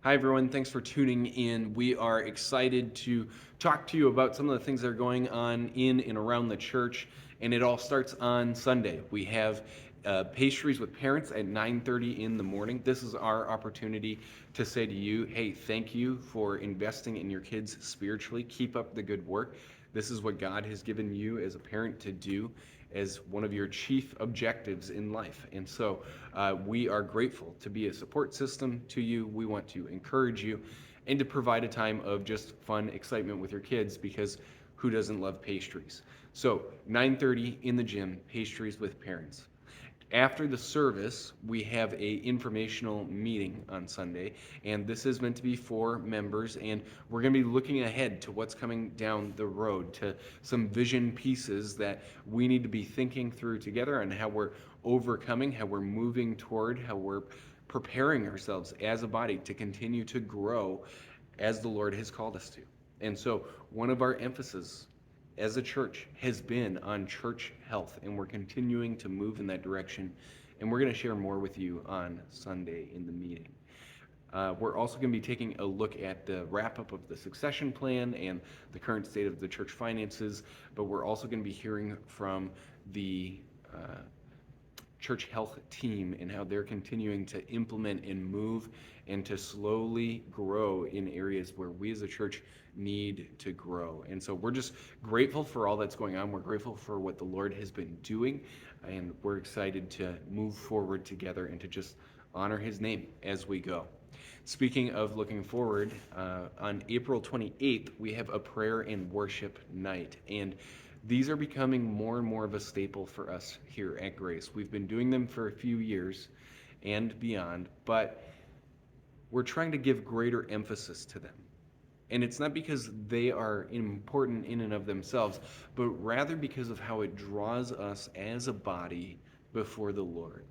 Hi, everyone. Thanks for tuning in. We are excited to talk to you about some of the things that are going on in and around the church, and it all starts on Sunday. We have pastries with parents at 9:30 in the morning. This is our opportunity to say to you, hey, thank you for investing in your kids spiritually. Keep up the good work. This is what God has given you as a parent to do as one of your chief objectives in life. And so we are grateful to be a support system to you. We want to encourage you and to provide a time of just fun excitement with your kids, because who doesn't love pastries? So 9:30 in the gym, pastries with parents. After the service, we have a informational meeting on Sunday, and this is meant to be for members, and we're going to be looking ahead to what's coming down the road, to some vision pieces that we need to be thinking through together, and how we're overcoming, how we're moving toward, how we're preparing ourselves as a body to continue to grow as the Lord has called us to. And so one of our emphasis as a church has been on church health, and we're continuing to move in that direction. And we're going to share more with you on Sunday in the meeting. We're also going to be taking a look at the wrap up of the succession plan and the current state of the church finances, but we're also going to be hearing from the church health team and how they're continuing to implement and move and to slowly grow in areas where we as a church need to grow. And so we're just grateful for all that's going on. We're grateful for what the Lord has been doing, and we're excited to move forward together and to just honor his name as we go. Speaking of looking forward, on April 28th, we have a prayer and worship night. And these are becoming more and more of a staple for us here at Grace. We've been doing them for a few years and beyond, but we're trying to give greater emphasis to them. And it's not because they are important in and of themselves, but rather because of how it draws us as a body before the Lord.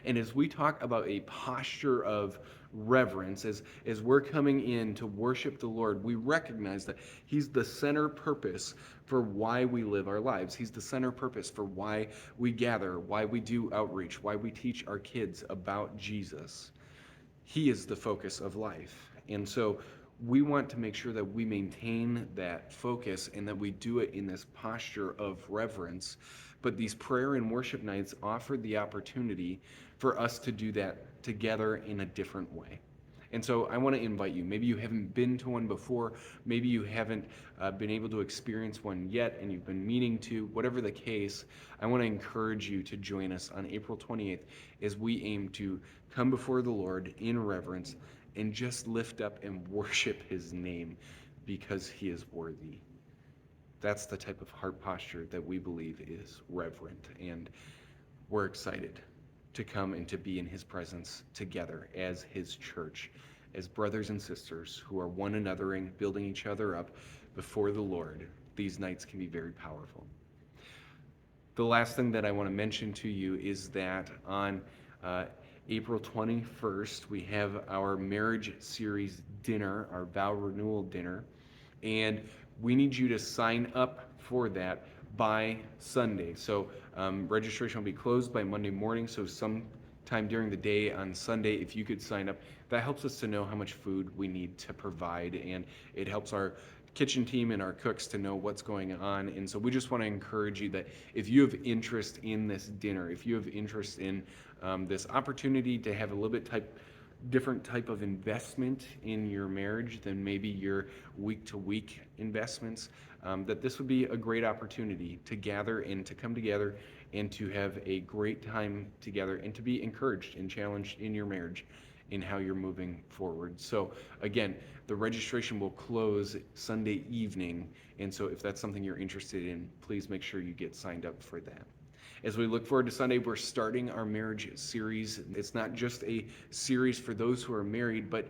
And as we talk about a posture of reverence, as we're coming in to worship the Lord, we recognize that he's the center purpose for why we live our lives. He's the center purpose for why we gather, why we do outreach, why we teach our kids about Jesus. He is the focus of life. And so we want to make sure that we maintain that focus and that we do it in this posture of reverence. But these prayer and worship nights offer the opportunity for us to do that together in a different way. And so I want to invite you. Maybe you haven't been to one before. Maybe you haven't been able to experience one yet, and you've been meaning to. Whatever the case, I want to encourage you to join us on April 28th as we aim to come before the Lord in reverence and just lift up and worship his name because he is worthy. That's the type of heart posture that we believe is reverent, and we're excited to come and to be in his presence together as his church, as brothers and sisters who are one anothering, building each other up before the Lord. These nights can be very powerful. The last thing that I want to mention to you is that on April 21st, we have our marriage series dinner, our vow renewal dinner, and we need you to sign up for that by Sunday. So registration will be closed by Monday morning, so sometime during the day on Sunday, if you could sign up, that helps us to know how much food we need to provide, and it helps our kitchen team and our cooks to know what's going on. And so we just want to encourage you that if you have interest in this dinner, if you have interest in this opportunity to have a little bit different type of investment in your marriage than maybe your week-to-week investments, that this would be a great opportunity to gather and to come together and to have a great time together and to be encouraged and challenged in your marriage in how you're moving forward. So again, the registration will close Sunday evening, and so if that's something you're interested in, please make sure you get signed up for that. As we look forward to Sunday, we're starting our marriage series. It's not just a series for those who are married, but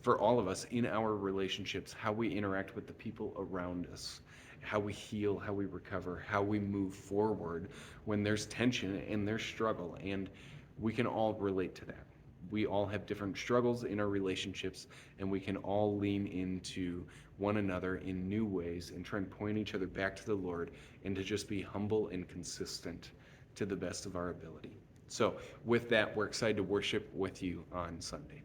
for all of us in our relationships, how we interact with the people around us, how we heal, how we recover, how we move forward when there's tension and there's struggle. And we can all relate to that. We all have different struggles in our relationships, and we can all lean into one another in new ways and try and point each other back to the Lord and to just be humble and consistent to the best of our ability. So with that, we're excited to worship with you on Sunday.